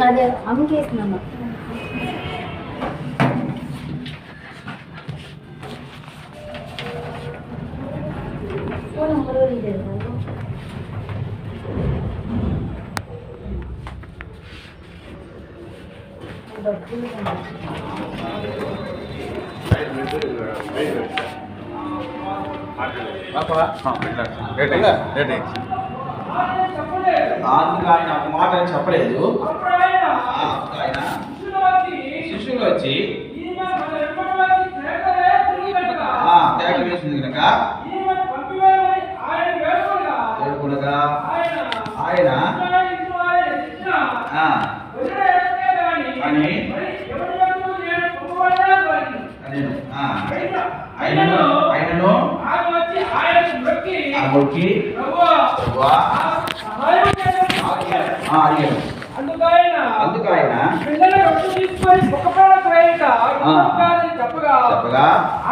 అదే అమ్మకేసినాము. అందుకు ఆయన ఒక మాట చెప్పలేదు. ఆయన శిష్యులు వచ్చి కేకలు వేసింది కనుక వేడుకొనగా ఆయన ఆయనను మొక్కి అందుకు ఆయన చెప్పగా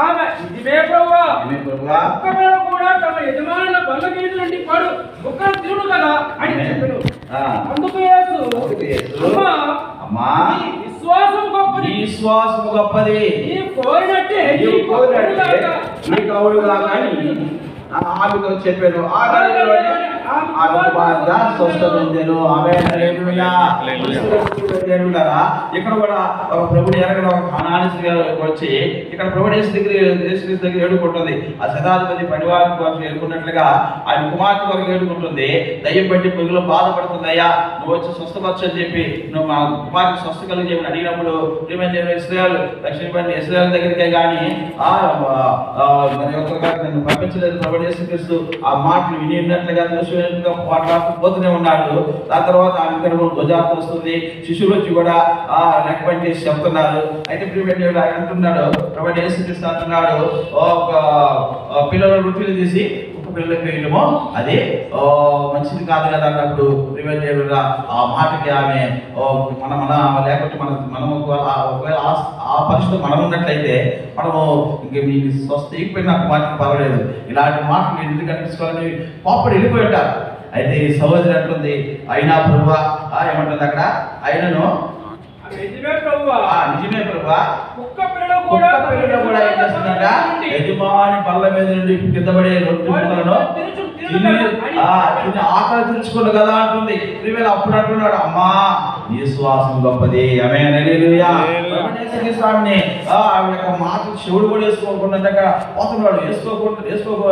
ఆమె నిజమే ప్రభువా కూడా తమ యజమానుల బల్లగీత నుండి పడు ఒక్కరు తిరుడు కదా అని చెప్పారు. అందుకు యేసు అమ్మా విశ్వాసం గొప్పది, విశ్వాసం గొప్పది, నీవు కోరినట్టే నీకు అవుడుగా కానీ ఆమెతో చెప్పాను. ఇక్కడ కూడా ప్రభుని ఎరగడ వచ్చి ఇక్కడ ప్రభుని దగ్గర ఏడుకుంటుంది. ఆ శతాధిపతి పనివారి కోసం ఏడుకున్నట్లుగా ఆయన కుమార్తె వరకు ఏడుకుంటుంది. దయ్యం బట్టి పొగులో బాధపడుతుంది. అయ్యా నువ్వు వచ్చి స్వస్థపరచు అని చెప్పి నువ్వు మా కుమార్తె స్వస్థ కలిగి చెప్పి అడిగినప్పుడు ఇస్రాయేల్ లక్ష్మీపతి ఇస్రాయేల్ దగ్గరికే కానీ మరి ఒక్క పంపించలేదు. ప్రభు యేసుక్రీస్తు ఆ మాటలు వినినట్లుగా పోతూనే ఉన్నాడు. దాని తర్వాత ఆమె ధ్వజాత వస్తుంది. శిశువులు వచ్చి కూడా లెక్కపని చేసి చెప్తున్నారు. అయితే ప్రియమైన ఆయన అంటున్నాడు, ప్రభు యేసుక్రీస్తు అంటున్నాడు, పిల్లలు రొట్టెలు తీసి పిల్లలకి వేయడము అది మంచిది కాదు కదా అన్నప్పుడు ప్రియమైన ఆ మాటకి ఆమె లేకపోతే మనము ఒకవేళ ఆ పరిస్థితి మనం ఉన్నట్లయితే మనము ఇంక మీ స్వస్థ ఎక్కిపోయిన నాకు మాటలు పర్వాలేదు, ఇలాంటి మాటలు నేను ఎందుకు కనిపించుకోవాలని పాపడు వెళ్ళిపోయి ఉంటారు. అయితే ఈ సహోదరి అంటుంది, అయినా ప్రభువా ఏమంటుంది అక్కడ, ఆయనను నిజమే ప్రభువా కూడా ఏం చేస్తుందంట, యజమాని బల్ల మీద నుండి కింద పడే రొట్టె ముక్కలను ఆకలి తెలుసుకున్న కదా అంటుంది. ప్రియమైన అప్పుడు అంటున్నాడు, అమ్మా నీ విశ్వాసం గొప్పది. స్వామిని ఆవిడ యొక్క మాట శివుడు కూడా వేసుకోకుండా పోతున్నాడు.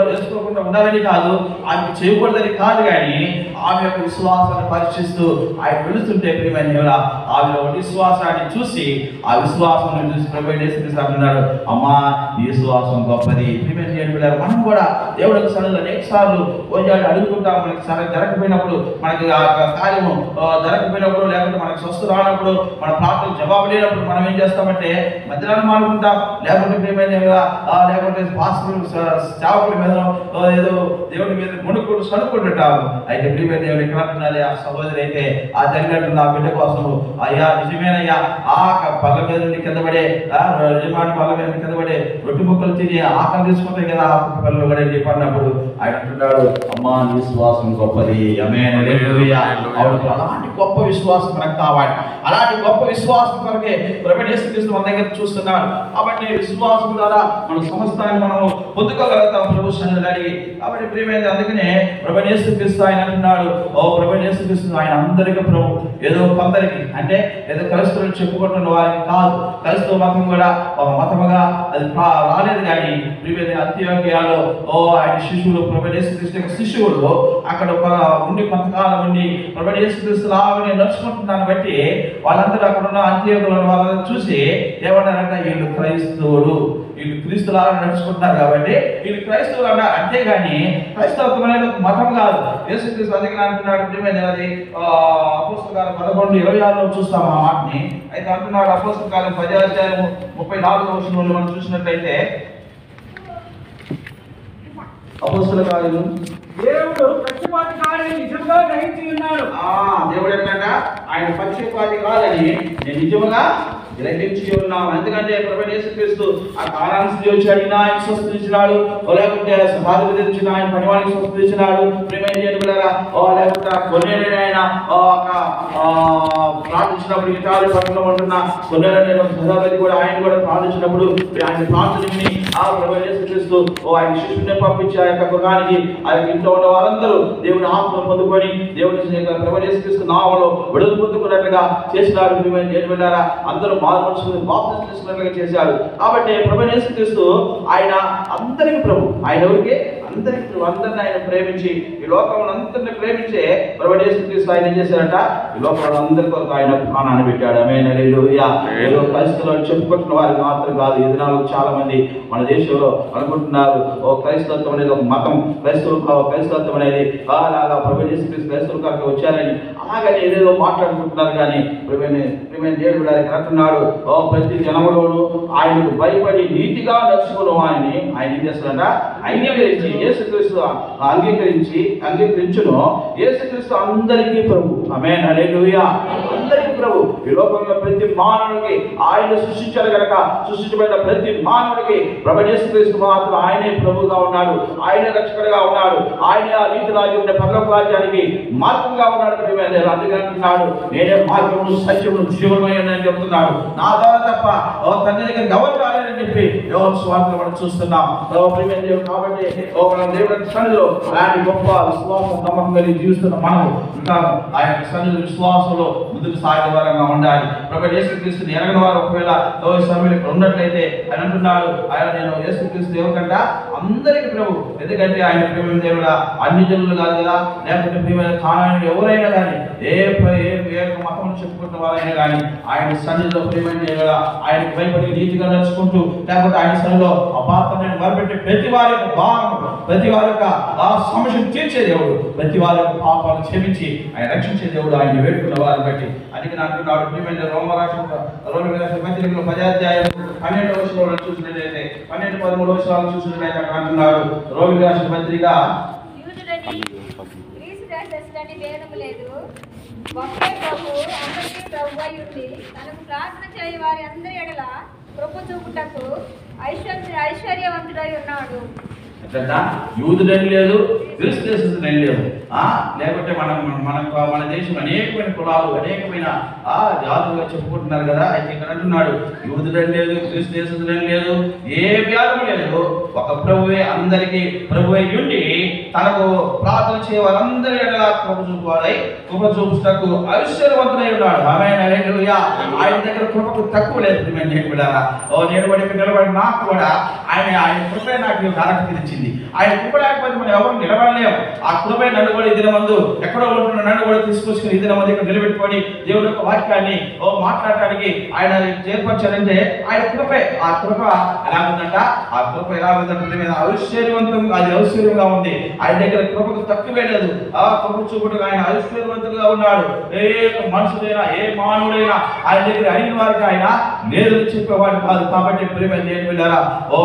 వేసుకోకుండా ఉండాలని కాదు, ఆమెకు చేయకూడదని కాదు, కానీ ఆమె యొక్క విశ్వాసాన్ని పరీక్షిస్తూ ఆయన వెళుతుంటే ప్రియమైన ఆమె విశ్వాసాన్ని చూసి ఆ విశ్వాసం చూసి ప్రభుత్వ అంటున్నాడు, అమ్మా నీ విశ్వాసం గొప్పది. ప్రియమైన మనం కూడా దేవుడికి సన్నిధిలో అనేక సార్లు కొంచెం అడుగుతుంటాం. మనకి సరే జరగకపోయినప్పుడు, మనకి ఆ కార్యము జరగకపోయినప్పుడు, లేకపోతే మనకు స్వస్థ రానప్పుడు, మన ప్రార్థనకు జవాబు లేనప్పుడు మనం ఏం చేస్తామంటే మధ్యాహ్నం మానుకుంటాం, లేకపోతే ప్రియమైన లేకపోతే పాస్టర్లు సేవకుల మీద ఏదో దేవుడి మీద మునుకుడు సనుకుంటుంటాము. అయితే ప్రియమైన దేవుడు ఎక్కడ అంటున్నది, ఆ సహోదరి అయితే ఆ తల్లి అంటుంది ఆ బిడ్డ కోసం, అయ్యా నిజమేనయ్యా ఆ పళ్ళ మీద కింద పడే యజమాని పళ్ళ మీద కింద పడే రొట్టె ముక్కలు తిని ఆకలి తీసుకుంటాయి కదా ఆ పిల్లలు కూడా చెప్పినప్పుడు ఆయన అంటున్నాడు, అమ్మా విశ్వాసం గొప్పది. అలాంటి గొప్ప విశ్వాసం మనకు కావాలి. అలాంటి గొప్ప విశ్వాసం కొరకే ప్రభువు యేసుక్రీస్తు మన దగ్గర చూస్తున్నాడు. కాబట్టి విశ్వాసం ద్వారా మన సమస్తాన్ని మనము పొందుకోగలుగుతాం ప్రభు సన్నిధిలో అడిగి. కాబట్టి ప్రియమైనది, అందుకనే ప్రభువు యేసుక్రీస్తు ఆయన అంటున్నాడు, ఓ ప్రభువు యేసుక్రీస్తు ఆయన అందరికీ ప్రభు, ఏదో కొందరికి అంటే ఏదో క్రైస్తవులు చెప్పుకుంటున్న వారికి కాదు. క్రైస్తవ మతం కూడా ఒక మతముగా అది రాలేదు. కానీ ప్రియమైన అంత్యోక్యలో ఆయన శిష్యులు ప్రభువు యేసుక్రీస్తు యొక్క శిష్యులు అక్కడ ఉండి కొంతకాలం ఉండి ప్రభువు యేసుక్రీస్తు లాగానే నడుచుకుంటున్నాను బట్టి వాళ్ళందరూ అక్కడ ఉన్న అంత్యోక్యులను వాళ్ళని చూసి ఏమన్నారంటే, వీళ్ళు క్రైస్తవులు, వీళ్ళు క్రీస్తులాగా నడుచుకుంటున్నారు కాబట్టి వీళ్ళు క్రైస్తవులు అన్నారు. అంతేగాని క్రైస్తవత్వం అనేది ఒక మతం కాదు. యేసుక్రీస్తు అందుకని అంటున్నాడు, ప్రియమైనది అపోస్తల కార్యం 11:26 చూస్తాం ఆ మాటని. అయితే అంటున్నాడు అపోస్తల కార్యం 10:34 మనం చూసినట్లయితే, అపోస్తల కార్యం దేవుడు పక్షపాతి కాదని నిజంగా గ్రహించి ఉన్నాడు. దేవుడు ఏంటంట, ఆయన పక్షపాతి కాదని నేను నిజంగా గ్రహించి ఉన్నాం. ఎందుకంటే ప్రభువైన యేసుక్రీస్తు ఆ కానాను స్త్రీ వచ్చి అడిగినా ఆయన స్వస్థతించినాడు, లేకుంటే సమాధి తెచ్చిన ఆయన పనివాడికి స్వస్థతించినాడు. ప్రియమైన దేవుని బిడ్డలారా, లేకుంటే కొన్నేళ్ళని ఆయన ప్రార్థించినప్పుడు ఇటాలి పట్టణంలో ఉంటున్న కొన్నేళ్ళని సదాపతి కూడా ఆయన కూడా ప్రార్థించినప్పుడు ఆయన ప్రార్థనని ఆ ప్రభువైన యేసుక్రీస్తు ఆయన శిష్యుని పంపించి ఆ యొక్క గృహానికి ఆ యొక్క ఇంట్లో ఉన్న వారందరూ దేవుని ఆత్మను పొందుకొని దేవుని ప్రభువైన యేసుక్రీస్తు నామములో విడుదల పొందుకున్నట్లుగా చేసినాడు. ప్రియమైన దేవుని బిడ్డలారా, అందరూ మారు మనసుని బాప్తిసం తీసుకున్నట్లుగా చేశాడు. కాబట్టి ప్రభువైన యేసుక్రీస్తు ఆయన అందరికి ప్రభు. ఆయన ఎవరికి? అందరికి ప్రభు. అందరిని ఆయన ప్రేమించి ఈ లోకంలో అందరిని ప్రేమించే ప్రభువైన యేసుక్రీస్తు ఆయన ఏం చేశారంట? ఈ లోకంలో అందరి కొరకు ఆయన ప్రాణాన్ని పెట్టాడు. ఆమేన్, హల్లెలూయా. ఏదో క్రైస్తవులు చెప్పుకుంటున్న వారికి మాత్రం కాదు. ఈ దినాల్లో చాలా మంది మన దేశంలో అనుకుంటున్నారు క్రైస్తవత్వం అనేది ఒక మతం, క్రైస్తవత్వం అనేది అలాగా ప్రభువైన యేసుక్రీస్తు క్రైస్తవుల కొరకు వచ్చారని అలాగని ఏదేదో మాట్లాడుకుంటున్నారు. కానీ ప్రియమైన దేవుడు గారికి అంటున్నాడు, ప్రతి జనములోను ఆయనకు భయపడి నీతిగా నడుచుకున్న వారిని ఆయన ఏం చేస్తారంట? అంగీకరించి యేసుక్రీస్తు అంగీకరించును. యేసుక్రీస్తు అందరికీ ప్రభు. ఆమేన్, హల్లెలూయా. అందరికీ ప్రభు. ఈ లోకంలో ప్రతి మానవుడికి ఆయన సృష్టించారు కనుక సృష్టించబడిన ప్రతి మానవుడికి ప్రభువైన యేసుక్రీస్తు మాత్రం ఆయనే ప్రభువుగా ఉన్నాడు, ఆయనే రక్షకుడిగా ఉన్నాడు, ఆయనే ఆ నీతి రాజ్యం పరలోక రాజ్యానికి మార్గంగా ఉన్నాడు. అందుకే అంటున్నాడు, నేనే మార్గమును సత్యమును జీవనమై అని చెప్తున్నాడు. నా ద్వారా తప్ప తండ్రి దగ్గర ఎవరు రాలేదని చెప్పి యోహాను సువార్తలో మనం చూస్తున్నాం. ప్రియమైన దేవుడు, కాబట్టి మనం దేవుడి సన్నిధిలో అలాంటి గొప్ప విశ్వాసం నమ్మకం కలిగి జీవిస్తున్న మనం ఇంకా ఆ యొక్క సన్నిధి విశ్వాసంలో ముందుకు సాగే వారంగా ఉండాలి. ప్రభువైన యేసుక్రీస్తుని ఎరగని వారు ఒకవేళ సమయంలో ఇక్కడ ఉన్నట్లయితే ఆయన అంటున్నాడు, ఆయన నేను యేసుక్రీస్తు ఎవరికంట? అందరికి ప్రభు. ఎందుకంటే ఆయన ప్రియమైన దేవుడా అన్ని జనులు కాదు కదా, లేకపోతే ప్రియమైన కానానీయులు ఎవరైనా కానీ ఏ మతం చెప్పుకుంటున్న వారైనా కానీ ఆయన సన్నిధిలో ప్రియమైన దేవుడా ఆయనకు భయపడి నీతిగా నడుచుకుంటూ లేకపోతే ఆయన సన్నిధిలో అపార్థమైన మొదలుపెట్టి ప్రతి వారి యొక్క భారం, ప్రతి వారి యొక్క ఆ సమస్యను తీర్చే దేవుడు, ప్రతి వారి యొక్క పాపాలను క్షమించి ఆయన రక్షించే దేవుడు ఆయన వేడుకున్న వారిని బట్టి. అందుకే అంటున్నాడు ప్రియమైన రోమపత్రికలో 10వ అధ్యాయం 12వ వచనంలో చూసినట్లయితే 12-13 వచనాలు చూసినట్లయితే అక్కడ అంటున్నాడు, రోమిలకు రాసిన పత్రిక ఒకే ప్రభు అందరికీ ప్రభువై ఉండి తనకు ప్రార్థన చేయ వారి అందరి ఎడల కృప చూపుటకు ఐశ్వర్యవంతుడై ఉన్నాడు. యూదుడని లేదు, క్రీస్తు దేశం లేదు. లేకపోతే మన దేశం అనేకమైన కులాలు అనేకమైన జాతులుగా చెప్పుకుంటున్నారు కదా. అయితే ఇక్కడ అంటున్నాడు, యూదుడని లేదు, క్రీస్తు దేశం లేదు, ఏ వ్యాధం లేదు, ఒక ప్రభువే అందరికీ ప్రభువై ఉండి తనకు ప్రార్థన చేయ వారందరి ఎడల కృప చూపువాడై కృప చూపుటకు ఐశ్వర్యవంతుడై ఉన్నాడు. ఆమేన్, హల్లెలూయా. ఆయన దగ్గర కృపకు తక్కువ లేదు. నేను కూడా ఇక్కడ నిలబడి నాకు కూడా ఆయన కృపే నాకు అర్హత ఇచ్చింది. ఆయన కృప లేకపోతే మనం ఎవరు నిలబడలేము. ఆ కృపే నన్ను కూడా ఇదిన మందు ఎక్కడో ఉంటున్న నన్ను కూడా తీసుకొచ్చుకుని ఇదిన మంది ఇక్కడ నిలబెట్టుకొని దేవుడి యొక్క వాక్యాన్ని మాట్లాడటానికి ఆయన చేర్పరచారంటే ఆయన కృపే. ఆ కృప ఎలా ఉందంట? ఆ కృప ఎలా ఉందంటే ఐశ్వర్యవంతంగా, అది ఐశ్వర్యంగా ఉంది. ఆయన దగ్గర కృపకు తక్కువే లేదు. ఆ కృప చూపుటకు ఆయన ఐశ్వర్యవంతులుగా ఉన్నాడు. ఏ మనుషులైనా ఏ మానవుడైనా ఆయన దగ్గర అయిన వారికి ఆయన లేదని చెప్పేవాడు కాదు. కాబట్టి ప్రియమైన దేవుని బిడ్డలారా,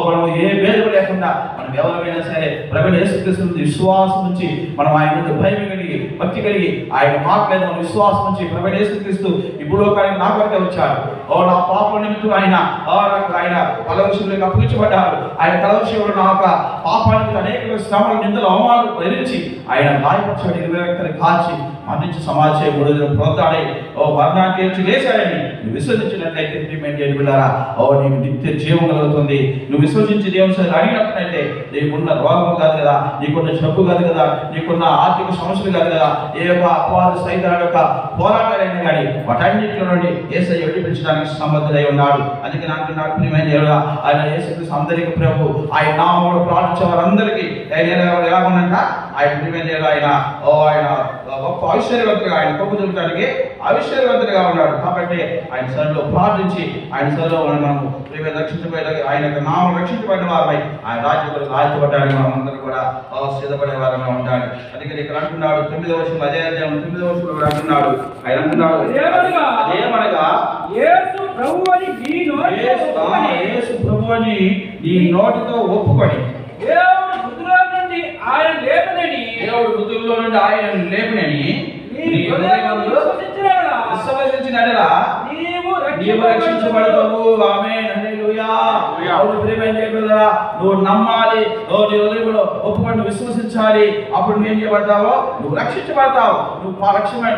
మనం ఏ భేదం లేకుండా మనం ఎవరైనా సరే ప్రభువైన యేసుక్రీస్తు విశ్వాసం నుంచి మనం ఆయన ముందు భయం కలిగి భక్తి కలిగి ఆయన మాట్లాడే మన విశ్వాసం నుంచి ప్రభువైన యేసుక్రీస్తు ఈ భూలోకానికి నా కొరకే వచ్చాడు. నా పాపం నిమిత్తం ఆయన కలవశంలోకి అప్పగించబడ్డాడు. ఆయన కలవశంలో నా యొక్క పాపానికి అనేక శ్రమలు నిందలు అవమానాలు భరించి ఆయన గాయపరచబడి 20 వ్యక్తులు కాల్చి మరణించి సమాజం 3 దినం ప్రోతాడై మరణానికి ఏడ్చి లేచాడని నువ్వు విశ్వసించినట్లయితే నీకు నిత్య జీవం కలుగుతుంది. నువ్వు విశ్వసించి దేవుని సరే అడిగినట్లయితే నీకున్న రోగం కాదు కదా, నీకున్న జబ్బు కాదు కదా, నీకున్న ఆర్థిక సమస్యలు కాదు కదా, ఏ యొక్క అపవాద సైతాన్ యొక్క పోరాటాలైనా కానీ వాటన్నింటిలో నుండి యేసయ్య విడిపించడానికి సమర్థుడై ఉన్నాడు. అందుకే అంటున్నాడు ప్రియమైన దేవుడా, ఆయన యేసుక్రీస్తు అందరికీ ప్రభు. ఆయన నామములో ప్రార్థించే వారందరికీ ఎలా ఉన్నంట ఆయన ప్రియమైన దేవుడు ఆయన గొప్ప ఐశ్వర్యవంతుడిగా ఆయన గొప్ప చూపడానికి ఐశ్వర్యవంతుడిగా ఉన్నాడు. కాబట్టి ఆయన సన్నిధిలో ప్రార్థించి ఆయన సన్నిధిలో మనం రక్షించబడే ఆయన యొక్క నామం రక్షించబడిన వారమై ఆయన రాజ్యపడ్డానికి మనం అందరూ కూడా సిద్ధపడే వారమే ఉండాలి. అందుకని ఇక్కడ అంటున్నాడు 9వ వచనం, అదే అధ్యాయం 9వ వచనంలో అంటున్నాడు, ఆయన అంటున్నాడు అదేమనగా యేసు ప్రభు అని నీ నోటితో ఒప్పుకొని దేవుడు మృతుల్లో నుండి ఆయన లేపనని విశ్వసించిన నీవు నీవు రక్షించబడతావు. ఆమేన్, హల్లెలూయా. అవును ప్రియమైన దేవుడా, నువ్వు నమ్మాలి, నీ హృదయంలో ఒప్పుకొని విశ్వసించాలి. అప్పుడు నువ్వు ఏం చేయబడతావో, నువ్వు రక్షించబడతావు. నువ్వు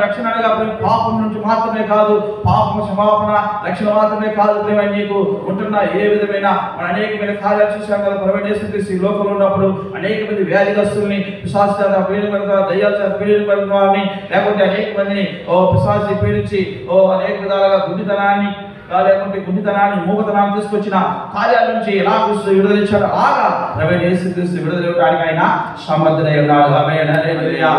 రక్షణ అనగా పాపం నుంచి మాత్రమే కాదు, పాపం క్షమాపణ రక్షణ మాత్రమే కాదు. ప్రియమైన నీకు ఉంటున్న ఏ విధమైన మన అనేకమైన కార్యాలు చూసాం కదా. ప్రభువైన ఈ లోకంలో ఉన్నప్పుడు అనేక మంది వ్యాధిగ్రస్తుల్ని, పిశాచ చేత పీడించబడుతున్న దయ్యాల చేత పీడించబడుతున్న వారిని, లేకపోతే అనేక మందిని పిశాచి పీడించి అనేక విధాలుగా గుడ్డితనాన్ని, లేకుంటే గుడ్డితనాన్ని, మూగతనాన్ని తీసుకొచ్చిన కార్యాల నుంచి ఎలా క్రీస్తు విడుదలిచ్చాడు, అలాగా ప్రభువైన యేసుక్రీస్తు విడుదల ఇవ్వడానికి ఆయన సమర్థుడై ఉన్నాడు. ఆమేన్, హల్లెలూయా.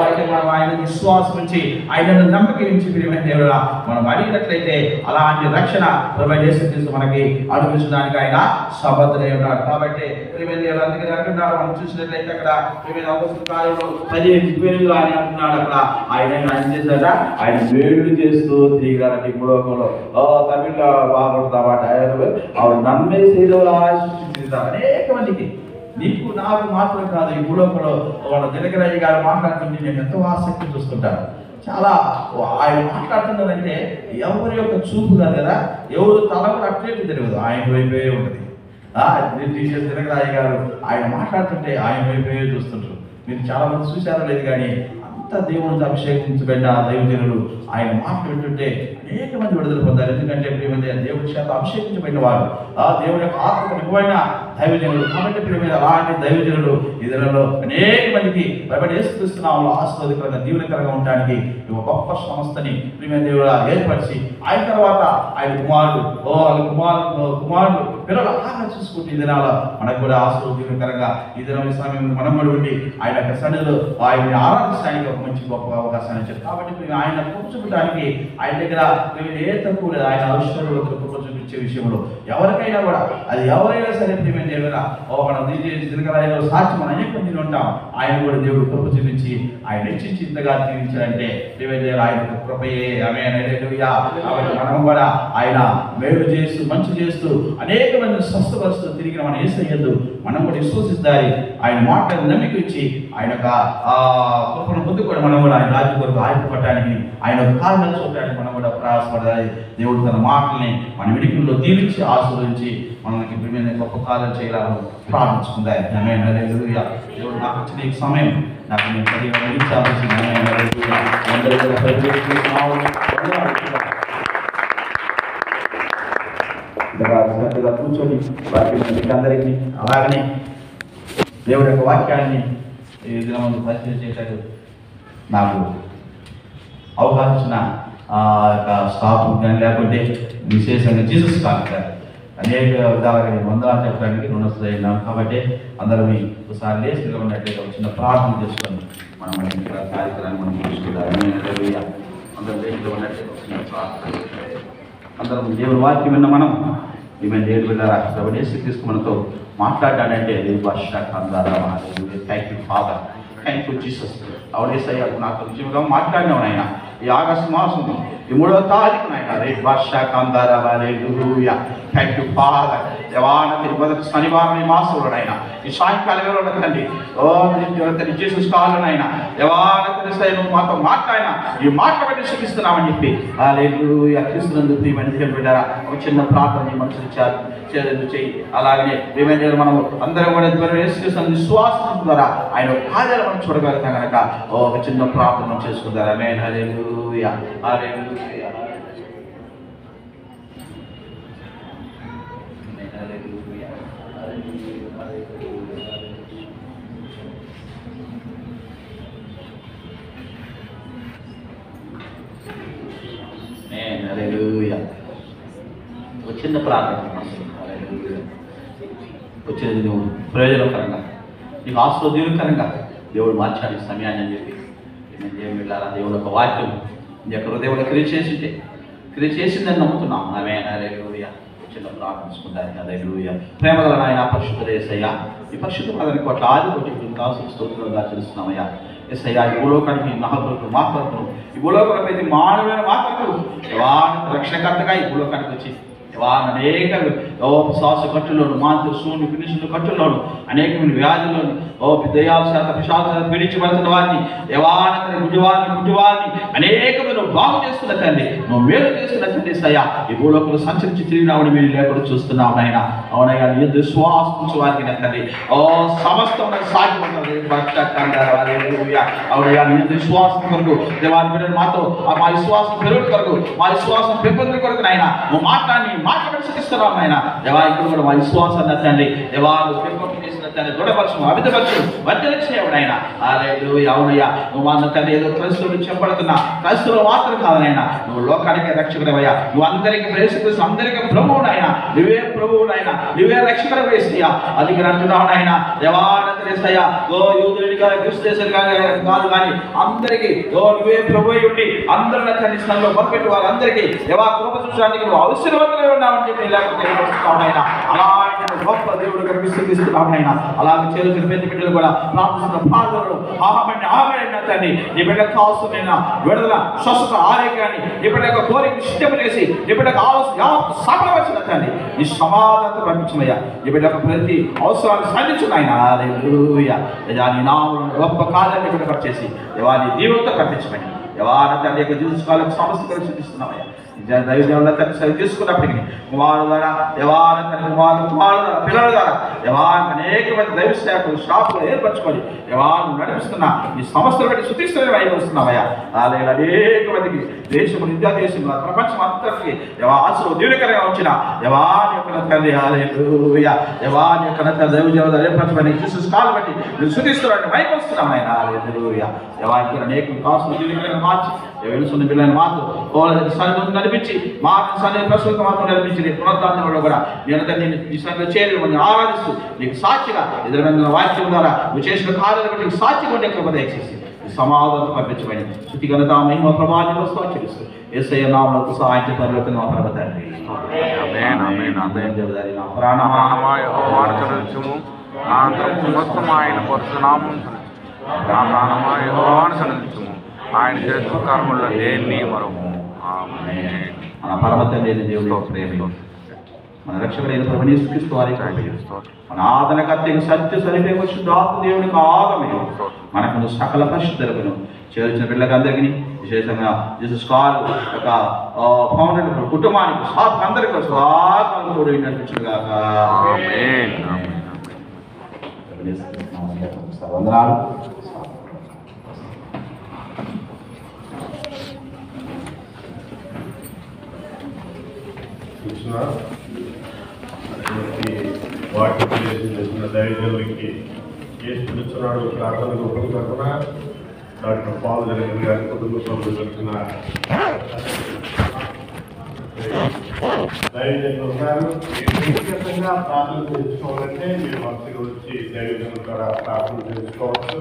అయితే మనం ఆయన విశ్వాసం ఉంచి, ఆయనను నమ్మకించి ప్రియమైన దేవుడా మనం అడిగినట్లయితే అలాంటి రక్షణ ప్రభువైన యేసుక్రీస్తు మనకి అనుభవించడానికి ఆయన సమర్థుడై ఉన్నాడు. కాబట్టి ప్రియమైన దేవుడు అందుకే అంటున్నాడు, మనం చూసినట్లయితే అక్కడ ప్రియమైన అపొస్తలుల కార్యంలో 15 ఆయన అంటున్నాడు, అక్కడ ఆయన చేశాడ, ఆయన వేడులు చేస్తూ తిరిగారంటే భూలోకంలో. తమిళ బాగుంటుందన్నమాట. அவர் నన్మే செய்தவர் ఆశించింది అనేక మందికి. నీకు నాకు మాత్రం కాదు, ఈ భూలోకంలో వాళ్ళ దినకరాజు గారు మాట్లాడుతుంటే నేను ఎంతో ఆసక్తి చూస్తుంటాను. చాలా ఆయన మాట్లాడుతున్నారంటే ఎవరి యొక్క చూపు కాదు కదా, ఎవరు తల కూడా అట్లేట్టు తెలియదు, ఆయన వైపే ఉంటుంది. దినకరాజు గారు ఆయన మాట్లాడుతుంటే ఆయన వైపే చూస్తుంటారు. మీరు చాలా మంది చూశారో లేదు కానీ అంత దేవునితో అభిషేకించబడిన దైవజనులు ఆయన మాట్లాడుతుంటే అనేక మంది విడుదల పొందారు. ఎందుకంటే ప్రియమైన దేవుడి చేత అభిషేకించబడిన వారు, దేవుని యొక్క ఆత్మకు నిజమైన దైవజనులు. కాబట్టి ప్రియమైన అలాంటి దైవజనులు ఈ దినంలో అనేక మందికి యేసుక్రీస్తునామములో ఆశీర్వాదకరంగా దీవెనకరంగా ఉండడానికి ఒక గొప్ప సంస్థని ప్రియమైన దేవుడు ఏర్పరిచి, ఆయన తర్వాత ఆయన కుమారుడు పిల్లలు అలాగా చూసుకుంటే ఈ దినాల మనకు కూడా ఆశీర్వాదకరంగా ఈ దినం ఈ సమయంలో మనం కూడా ఉండి ఆయన యొక్క సన్నిధిలో ఆయన్ని ఆరాధించడానికి ఒక మంచి గొప్ప అవకాశాన్ని ఇచ్చారు. కాబట్టి ఆయన కూర్చోబెట్టడానికి ఆయన దగ్గర ఏ తక్కువ లేదు. ఆయన ఐశ్వర్యవంతులు కృప చూపించే విషయంలో ఎవరికైనా కూడా, అది ఎవరైనా సరే ప్రియమైన దేవుడా మనం దినకరాజులో సాక్షి మనం అనేక మంది ఉంటాం. ఆయన కూడా దేవుడు కృప చూపించి ఆయన హెచ్చించి ఇంతగా జీవించాలంటే ప్రియమైన దేవుడు ఆయన కృపయే. ఆమేన్, హల్లెలూయా. కాబట్టి మనం కూడా ఆయన మేలు చేస్తూ మంచి చేస్తూ అనేక మందిని స్వస్థపరుస్తూ తిరిగిన మన యేసయ్యందు మనం కూడా విశ్వసిద్దాలి. ఆయన మాటలను నమ్మిక ఇచ్చి ఆయన యొక్క కృపను పొందుకొని మనం కూడా ఆయన రాజ్యం కొరకు ఆయుధపడటానికి, ఆయన కారణాలు చూడటానికి మనం కూడా ప్రయాసపడాలి. దేవుడు తన మాటల్ని మన విడికుల్లో దీవించి ఆశీర్వదించి మనకి ప్రియమైన గొప్ప కార్యాలు చేయాలని ప్రార్థించుకుందాం. ఆమేన్, హల్లెలూయా. దేవుడు నాకు ఇచ్చిన ఈ సమయం నాకు నేను సరిగా ముగించాల్సింది. ఆమేన్, హల్లెలూయా. అందరూ కూడా శ్రద్ధగా కూర్చొని వాక్యం అందరికీ అలాగనే దేవుడి యొక్క వాక్యాన్ని ఈ దినమందు పరిచయం చేయటకు నాకు అవకాశం స్టాఫ్ కానీ లేకుంటే విశేషంగా జీసస్ కాదు అనేక విధాలుగా నేను వందలు చెప్పడానికి రుణస్థులైనాను. కాబట్టి అందరూ ఒకసారి లేచిగా ఉన్నట్లయితే ఒక చిన్న ప్రార్థన చేసుకొని మనం కార్యక్రమాన్ని మనం చూసుకుంటాం. అందరూ లేచిగా ఉన్నట్లయితే ఒక చిన్న ప్రార్థన. అందరం దేవుని వాక్యం విన్న మనం ఈమె దేవుడు రాష్ట్రపతి యేసుక్రీస్తు మనతో మాట్లాడాడంటే భాష కందారా. Thank you father, thank you Jesus. అవునేసయ్య నాకు నిజంగా మాట్లాడినావు నాయన. ఈ ఆగస్టు మాసం ఈ 3వ తారీఖున ఆయన రేపు భాష కందారా. Thank you father. దేవానికి మొదటి శనివారం ఈ మాసంలో ఆయన ఈ సాయంకాలం వేళ ఉండదండి. జీసస్ కావాలని ఆయన దేవానికి నువ్వు మాతో మాట్లాడినా ఈ మాట్లాడి చూపిస్తున్నామని చెప్పి క్రీస్తునందు ప్రియమైన దేవుని బిడ్డలారా ఒక చిన్న ప్రార్థన మనుషులు చేయి. అలాగనే ప్రియమైన మనం అందరం కూడా యేసుక్రీస్తు విశ్వాసం ద్వారా ఆయన కార్యాలు మనం చూడగలుగుతాం కనుక ఒక చిన్న ప్రార్థన చేసుకుంటారు. ఆమేన్, హల్లెలూయా, హల్లెలూయా. ఒక చిన్న ప్రార్థన వచ్చేది నువ్వు ప్రయోజనకరంగా నీకు ఆశీర్వాదకరంగా దేవుడు మార్చాడు ఈ సమయాన్ని అని చెప్పి నేను వెళ్ళాలా. దేవుడు ఒక వాక్యం నీ యొక్క హృదయంలో క్రియ చేసిందని నమ్ముతున్నాం. ఆమేన్, హల్లెలూయా. చిన్న ప్రార్థించుకుంటాను. హల్లెలూయా. ప్రేమగల నాయన పరిశుద్ధ యేసయ్యా, ఈ పరిశుద్ధ పదానికి కోట్ల ఆదికోటి స్తోత్రాలుగా తెలుస్తున్నామయ్యా. యేసయ్యా ఈ భూలోకానికి నా కొరకు మా కొరకు ఈ భూలోకంపై మానవులైన మా కొరకు రక్షణకర్తగా ఈ భూలోకానికి వచ్చి అనేక శ్వాస కట్టులోను మాంత్ర సూని ఫినిషులు కట్టులోను అనేకమైన వ్యాధులను దయాల శాత పిశాచ శాత పీడించబడుతున్న వారిని దేవానందరి గుడ్డివారిని అనేకమైన బాగు చేస్తున్న తండ్రి నువ్వు మేలు చేస్తున్న తండ్రి సయ్యా ఈ భూలోకంలో సంచరించి తిరిగినామని మీరు లేకుండా చూస్తున్నావు నాయన అవునయ్యా నీ విశ్వాసం వారికి తండ్రి సమస్తం సాధ్యపడుతుంది అవునయ్యా నీ విశ్వాసం కొరకు దేవాన్ని బిడ్డలు మాతో మా విశ్వాసం పెరుగుడు కొరకు మా విశ్వాసం పెంపొందిన కొరకు నాయన నువ్వు మాట్లాడి శిస్తున్నావు నాయన దేవా ఇప్పుడు కూడా మా విశ్వాసాన్ని తండ్రి దేవాలు పెంపొంది చేసిన తండ్రి దృఢపరచు అభిధపరచు వర్ధలించేవాడు ఆయన అవునయ్యా నువ్వు మా తండ్రి ఏదో క్రైస్తవులు చెప్పబడుతున్నా క్రైస్తవులు మాత్రం కాదనైనా నువ్వు లోకానికి రక్షకుడవయ్యా నువ్వు అందరికీ ప్రేక్షకులు అందరికీ ప్రభువునైనా నువ్వే ప్రభువునైనా నువ్వే రక్షకుడు వేస్తయ్యా అది అంటున్నావు నాయన దేవానందరిస్తయ్యా యూదుడిగా క్రిస్తేశ్వరు కాదు కానీ అందరికీ నువ్వే ప్రభు ఉండి అందరూ తండ్రి స్థలంలో మొదపెట్టి వారందరికీ దేవా కృప చూసడానికి నువ్వు అవసరవంతులై ఉన్నావని చెప్పి లేకపోతే అలాంటి గొప్ప దేవుడు విశ్వసిస్తున్నావు నాయన అలాగే చేరుతున్న పెద్ద బిడ్డలు కూడా ప్రార్థిస్తున్న ప్రార్థనలు ఆమె తండ్రి నీ బిడ్డకు కావాల్సిన విడుదల స్వస్థత ఆరోగ్యాన్ని నీ బిడ్డకు కోరిక ఇష్టం చేసి నీ బిడ్డకు ఆలోచన సఫలవచ్చిన తండ్రి నీ సమాధానం పంపించమయ్యా నీ బిడ్డకు ప్రతి అవసరాన్ని సంధించున్నాయన నీ నామములను గొప్ప కాలాన్ని బిడ్డ చేసి నీ దీవులతో పంపించమని ఎవరి తండ్రి యొక్క జీవితాలకు సమస్య కూడా చూపిస్తున్నామయ్యా దైవదేవుల తండ్రి తీసుకున్నప్పటికీ కుమారు ద్వారా ఎవరి తండ్రి కుమారు పిల్లల ద్వారా ఎవరికి అనేక మంది దైవ సేవకులు షాపులు ఏర్పరచుకొని ఎవరు నడిపిస్తున్న ఈ సమస్యలు బట్టి శుతిస్తున్న వైపు వస్తున్నామయ్యా అలాగే అనేక మందికి దేశం విద్యా దేశంలో ప్రపంచం అంతటికి ఆశలు దీవెనకరంగా వచ్చిన ఎవరి యొక్క తండ్రి ఎవరి యొక్క దైవదేవుల ఏర్పరచమని జీసస్ కాలు బట్టి నువ్వు శుతిస్తున్నాడు వైపు వస్తున్నాం ఆయన ఎవరికి అనేక కాసులు దీవెనకరంగా మార్చి వెలుసున్న పిల్లలని మాత్రం నడిపించి మా ప్రస్తుతం మాత్రం నడిపించి పునరుద్ధానంలో కూడా నేను దాన్ని ఈ సంఘంలో చేరి మనం ఆరాధిస్తూ నీకు సాక్షిగా ఎదురైన వాక్యం ద్వారా నువ్వు చేసిన కార్యాలు బట్టి నీకు సాక్షిగా ఉండే కృప దయచేసి ఈ సమాధానం పంపించమని శుతిగలత మహిమ ప్రభావం వస్తూ ఆచరిస్తూ యేసయ్య నామములో సహాయం పరలోకం మా ప్రభు తండ్రి ఆయన చేస్తూ కర్మల్లో దేన్ని మరొక మన పరమ తండ్రి దేవుడు ప్రేమ మన రక్షకుడైన ప్రభుని యేసుక్రీస్తు వారి మన ఆదరణకర్తకు సత్య సరిపే పరిశుద్ధాత్మ దేవునికి ఆగమే మనకు సకల పరిశుద్ధులను చేర్చిన పిల్లలకి అందరికీ విశేషంగా జీసస్ కాల్ యొక్క ఫౌండర్ కుటుంబానికి సాఫ్ అందరికీ స్వాగతం కూడా నడిపించుగాక వందనాలు. వాటి చేసిన దైవజనులకి చేసి పిలుస్తున్నాడు ప్రార్థనకు ఉపయోగపడుతున్న డాక్టర్ పాల్ జరిగిన గారి కుటుంబ సభ్యులు జరిగిన దైవజనులు ఉన్నారు. వ్యక్తిగతంగా ప్రార్థన చేసుకోవాలంటే మీరు భక్తిగా వచ్చి దైవజనుల ద్వారా ప్రార్థన చేసుకోవచ్చు.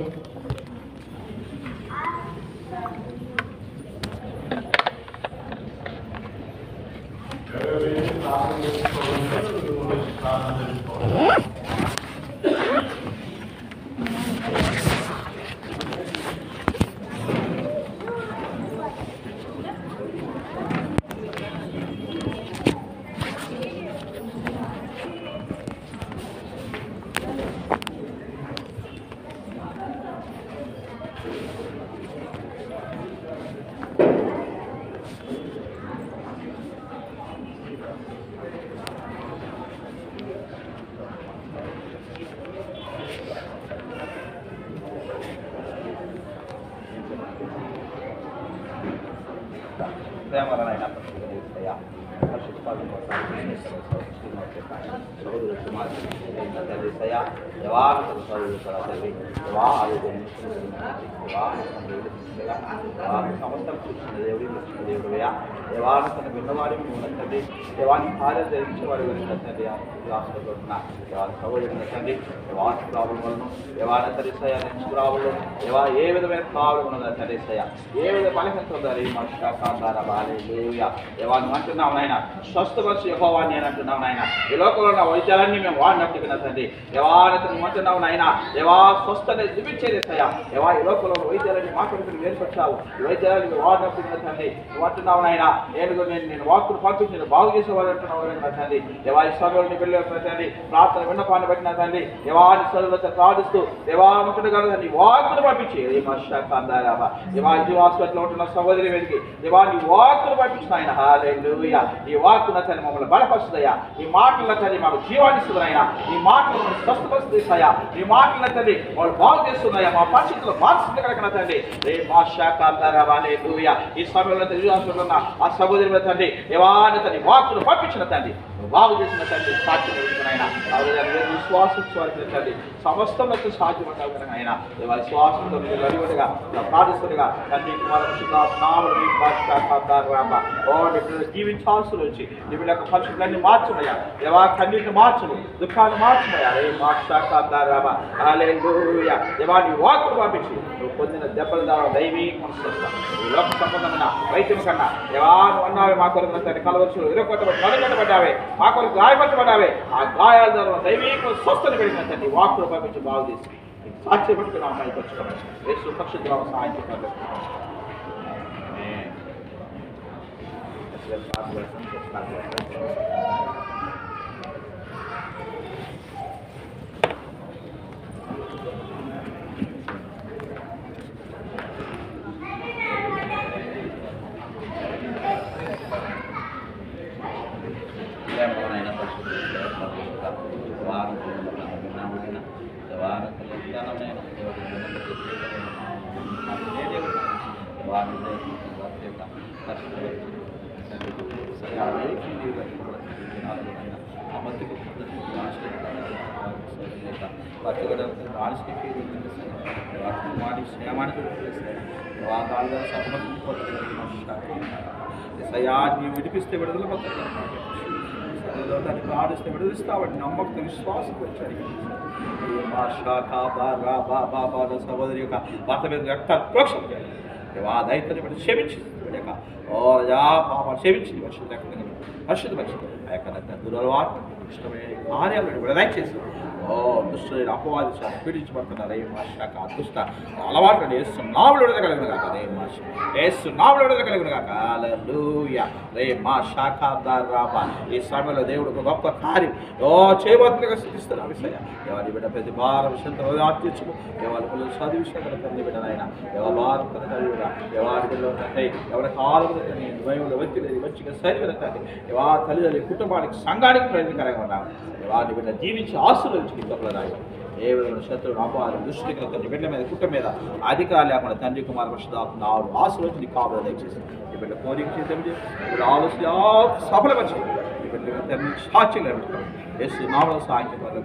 దేవాన్ని విన్నవాడి తండ్రి దేవాన్ని కార్యాలు జరిగించేవాడు తండ్రి రాష్ట్రపడుతున్న దేవాన్ని సౌకర్యం దేవాన్ని ప్రాబ్లం వలన దేవాన్ని తరిస్తాయ నెక్స్ట్ ప్రాబ్లం దేవా ఏ విధమైన ప్రాబ్లం ఉన్నదా తరిస్తాయ ఏ విధ పలకంటుందని మనుషుల బాలే దేవాన్ని అంటున్నావు నాయన స్వస్థపరిచి యెహోవా నేను అంటున్నావు నాయన ఈ లోకంలో ఉన్న వైద్యాలని మాటలన్నీ మేము వాడినప్పుడు నా తండ్రి దేవానతను మంటున్నావు నాయన దేవా స్వస్థత చూపించేది సయ్యా దేవా ఈ లోకంలో వైద్యాలని మా కొడుకుని వేరుపరిచావు ఈ వైద్యాలని వాడినప్పుడు నా తండ్రి అంటున్నావు నాయన నేను వాక్కును పంపించి నేను బాగు చేసేవాడు అంటున్నావు నా తండ్రి దేవా ఈ సభలోని వెళ్ళిన తండ్రి ప్రార్థన విన్నపాన్ని బట్టి నా తండ్రి దేవాని సభలో ప్రార్థిస్తూ దేవాముఖుడు గారు నీ వాక్కును పంపించి దేవా జీవ హాస్పిటల్లో ఉంటున్న సహోదరి వెతికి దేవా నీ వాక్కును పంపించిన ఆయన హల్లెలూయా ఈ వాక్కు నా తండ్రి మమ్మల్ని బలపరుస్తుందయ్యా ఈ మాటల తండ్రి మాకు జీవాన్ని ఇస్తుందయ్యా ఈ మాటలు మమ్మల్ని స్వస్థపరుస్తాయా ఈ మాటల తండ్రి వాళ్ళు బాగు చేస్తున్నాయా మా పరిస్థితులు మార్చుతుంది కనుక తండ్రి రే మా శాఖ హల్లెలూయా ఈ సమయంలో జీవాసులో ఉన్న ఆ సహోదరి తండ్రి దేవాని తండ్రి వాక్కును పంపించిన తండ్రి బాగు చేసిన తండ్రి సాక్ష్యం ఆయన విశ్వాసం తండ్రి సమస్తం సాధ్యమంటావు కనుక ఆయన విశ్వాసంతో అడిగడుగా ప్రార్థిస్తుండగా తండ్రి జీవించాల్సి వచ్చి నీ యొక్క పరిస్థితులన్నీ మార్చుమయ్యా దేవా కన్నీటిని మార్చుము దుఃఖాన్ని మార్చుమయ్యా రే మాట్లాడతారామా దేవా నీ వాక్కును పంపించి నువ్వు పొందిన దెబ్బల ద్వారా దైవీకం ఈ లోక సంబంధమైన వైద్యం కన్నా దేవా నువ్వు అన్నావే మా కొరకు తండ్రి కలవచ్చు నడుగొట్టబడ్డావే మా కొరకు గాయపరచబడ్డావే ఆ గాయాల ద్వారా దైవీకం స్వస్థని పెరిగిన తండ్రి వాక్కును పంపించి బాగు చేసి సాక్షి పెట్టుకున్నాం అమ్మాయి పరచుకోవాలి యేసు పరిశుద్ధ సహాయం చెప్పాలి నీ విడిపిస్తే విడుదల దాన్ని ప్రార్థిస్తే విడుదలిస్తావని నమ్మకం విశ్వాసం వచ్చాడు మా శాఖ సహోదరి యొక్క భర్త మీద రక్తాలు ప్రోక్షణ ఆ దైత్యాన్ని బట్టి క్షమించింది పాపాలు క్షమించింది పరిశుద్ధపరిచింది ఆ యొక్క దురలవాటు ఇష్టమైన కార్యాలను విడుదల చేసి దుష్టులైన అపవాది పీడించబడుతున్నారు ఏ మా శాఖ దుష్ట అలవాటు ఏసునామములో విడుదల కలిగిన కాక రే మా ఏసునామములో విడుదల కలిగిన కాక హల్లెలూయా రే మా శాఖ దారాబా ఈ సమయంలో దేవుడు ఒక గొప్ప కార్యం చేయబోతున్నగా స్థితిస్తున్నారు విషయ ఎవరి బిడ్డ ప్రతి భారం విషయంతో ఆర్చించము ఎవరి పిల్లలు చదివి విషయంలో తల్లి బిడ్డనైనా ఎవరి భారం కనుక ఎవరి పిల్లలు ఎవరి కాలం భయంలో వచ్చి మంచిగా సరిగిన తండ్రి ఎవరి తల్లిదండ్రుల కుటుంబానికి సంఘానికి ప్రయోజనకరంగా ఉన్నాము వారిని బిడ్డ జీవించి ఆశీర్వదించి గొప్పలరాయి ఏ విధమైన శత్రువులు అపవాదం దృష్టికి తండ్రి బిడ్డ మీద కుటుంబం మీద అధికారులు లేకుండా తండ్రి కుమార్ పరిశుద్ధాత్మ నాడు ఆశీర్వదించి కాపుదల దయచేసి ఈ బిడ్డ కోరిక చేద్దాం ఇప్పుడు ఆలోచన సఫలపరిచి ఈ బిడ్డ తండ్రి సాక్షులు యేసు నామములో సహాయం చెప్పాలి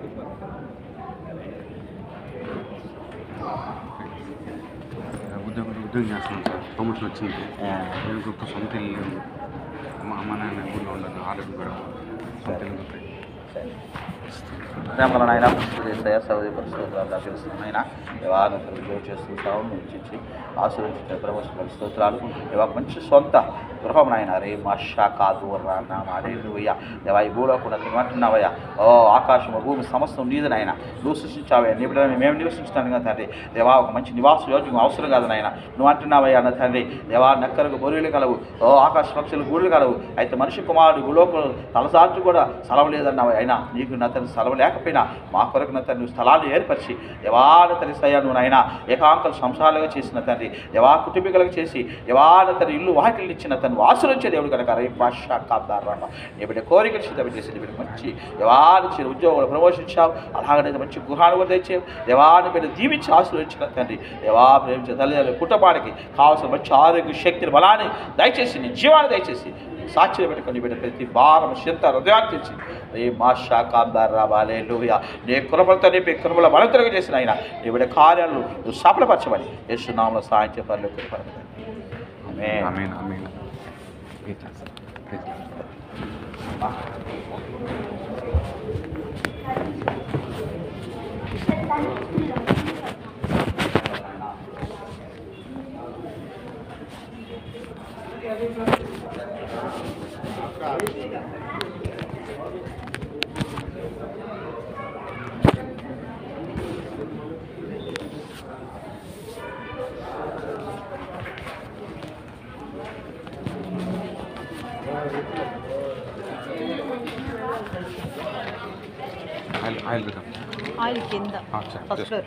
ఉద్యోగం చేస్తున్నాను సార్ ప్రమోషన్ వచ్చింది నేను గొప్ప సొంత ఇల్లు మా అమ్మ నాన్న ఊళ్ళో ఉండదు ఆరోగ్యం కూడా సొంత ఇల్లు ఉంటాయి ప్రేమల నాయన పరిశుద్ధ సౌదీ పరిశుద్ధ తెలుస్తున్నాయన దేవానంతరం జోడు చేస్తుంటాము నుంచి ఆశీర్వదించిన ప్రమోషన్ స్తోత్రాలు ఇవాళ మంచి సొంత గృహం నాయన రే మా శాఖ దూరన్నా అరే నువ్వయ్యా దేవా ఈ భూలో కూడా నువ్వు అంటున్నావయ్యా ఆకాశము భూమి సమస్తం నీది నాయన నువ్వు సృష్టించావయ్యా నీ బిడ్డలను మేము నివసించడానికి కదా తండ్రి దేవా ఒక మంచి నివాస యోజన అవసరం కాదు నాయన నువ్వు అంటున్నావయ్యా అన్న తండ్రి దేవా నక్కలకు బొరువులు కలవు ఆకాశ పక్షులు గూళ్ళు కలవు అయితే మనిషి కుమారుడు భూలోకంలో తలసార్చు కూడా స్థలం లేదన్నావు అయినా నీకు నా తండ్రి స్థలం లేకపోయినా మా కొరకు నా తండ్రి స్థలాలు ఏర్పరిచి దేవాన తండ్రి సయ్యా నువ్వు నాయన ఏకాంకలు సంసారాలుగా చేసిన తండ్రి దేవా కుటుంబీకులకు చేసి దేవాన తండ్రి ఇల్లు వాకిళ్ళు ఇచ్చిన తండ్రి ఆశీర్వదించే దేవుడు కనుక రే భాషా కాదారా నీ బిడ్డ కోరికలు సిద్ధం చేసి నీ బిడ్డ మంచి దేవాన్ని ఉద్యోగులు ప్రమోషించావు అలాగనే మంచి గృహాన్ని కూడా తెచ్చావు దేవాన్ని బిడ్డ దీవించి ఆశీర్వదించిన తండ్రి దేవా ప్రేమించే తల్లిదండ్రుల కుటుంబానికి కావాల్సిన మంచి ఆరోగ్య శక్తిని బలాన్ని దయచేసి నీ జీవాన్ని దయచేసి సాక్షిలో పెట్టుకొని బిడ్డ ప్రతి భారం చింత హృదయాన్ని తెచ్చి రే మా శాఖాందారా హల్లెలూయా నీ కృపలతో నింపి కృపల బలంతరంగా చేసిన ఆయన నీ బిడ్డ కార్యాలను నువ్వు సఫలపరచమని యేసు నామములో సహాయం చెప్పాలి ఆమేన్ ఆమేన్ ఆమేన్ ఆయిల్ కదా ఆయిల్ కింద ఫస్ట్ ఫ్లోర్.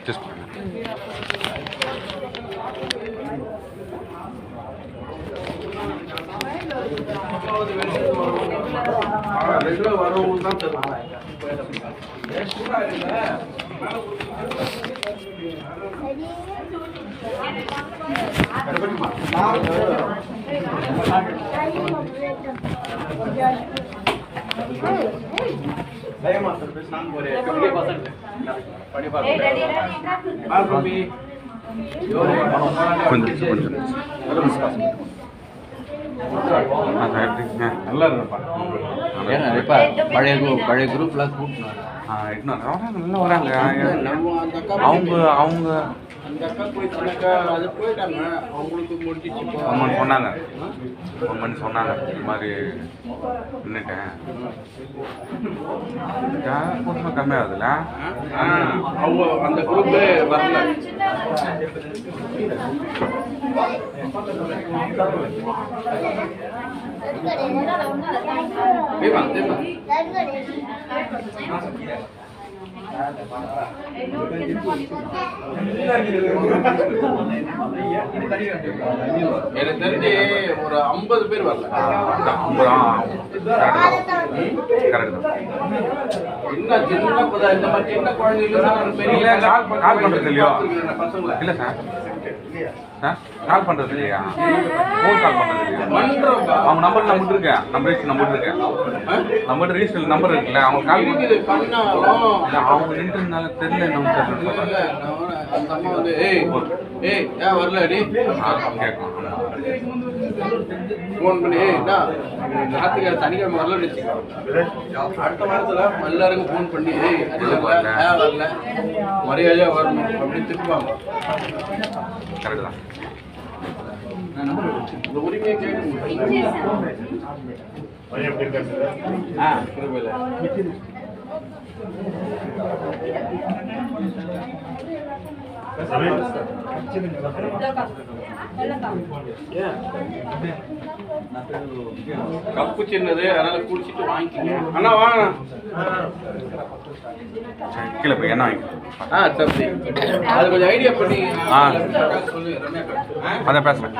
பழைய குரூப்ல கூட்டினாங்க. அவங்க அவங்க அந்த அக்கா போய் சொன்னாக்கா அது போயிட்டாங்க. அவங்களுக்கு முடிச்சிச்சு. சொன்னாங்க ஃபோன் பண்ணி சொன்னாங்க இந்த மாதிரி நின்றுட்டேன் கொஞ்சம் கம்மியாகுதுல்ல. அவங்க அந்த குரூப்ல வரல. எனக்கு தெரிஞ்சு ஒரு 50 பேர் வரல. என்ன சின்ன இந்த மாதிரி சின்ன குழந்தைங்களுக்கு பெரிய கால் பண்றது இல்லையோ? இல்ல சார் கால் பண்றது இல்லையா? ஃபோன் கால் பண்றது இல்லையா? அவங்க நம்பர் நம்பர் இருக்கேன், நம்பர் இருக்கேன், நம்பர் ரீசல் நம்பர் இருக்குல்ல, அவங்க கால் அவங்க நின்றுனால தெரியல. நம்ம அந்த அம்மா வந்து ஏய் ஏன் வரல அடி கேட்கும். ஃபோன் பண்ணி ஞாயிற்றுக்கிழமை சனிக்கிழமை வரல வச்சுக்கோ. அடுத்த வாரத்தில் எல்லாருக்கும் ஃபோன் பண்ணி அது வரல வரல மரியாதையா வரணும் அப்படின்னு திட்டுவாங்க. கரெக்டு தான். இந்த உரிமையை கேட்க முடியும். கப்பு சின்னது அதனால குடிச்சிட்டு வாங்கிக்கோங்க. அண்ணா வாங்க கீழே போய் என்ன வாங்கி தம்பி அது கொஞ்சம் ஐடியா பண்ணி சொல்லு. அதான் பேசுறேன்.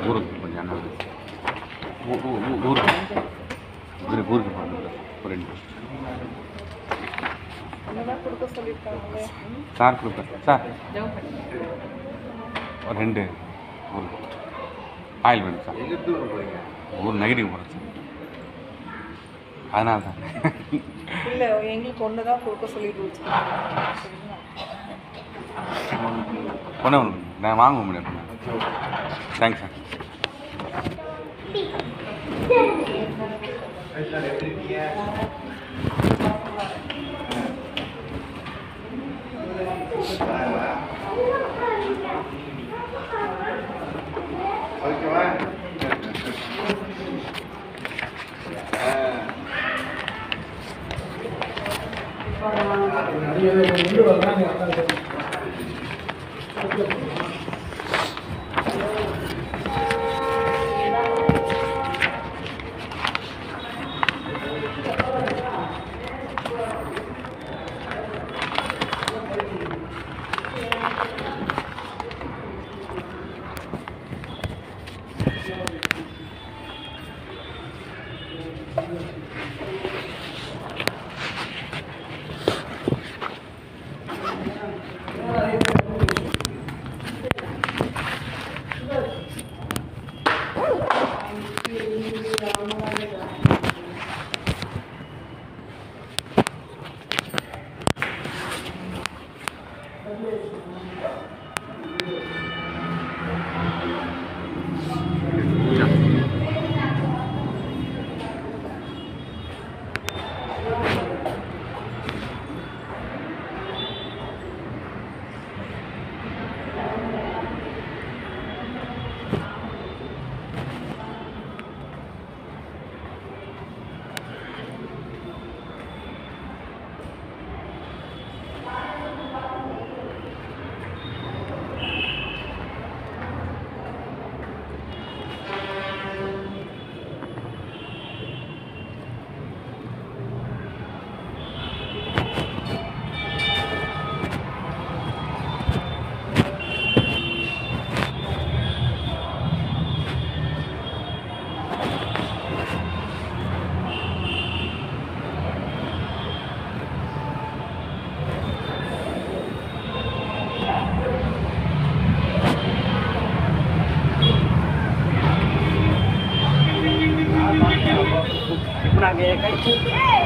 ஊருக்கு கொஞ்சம் ஊருக்கு ஒரு சார் கொடுப்பேன் சார் ஒரு 2 ஊருக்கு ஆயில் வேணும் சார். ஊர் நெகட்டிவ் போகிறேன் சார். அதனால தான் இல்லை எங்களுக்கு ஒன்று தான் கொடுக்க சொல்லிட்டு ஒன்று நான் வாங்க முடியும். Thanks sir. ఇప్పుడు నాకు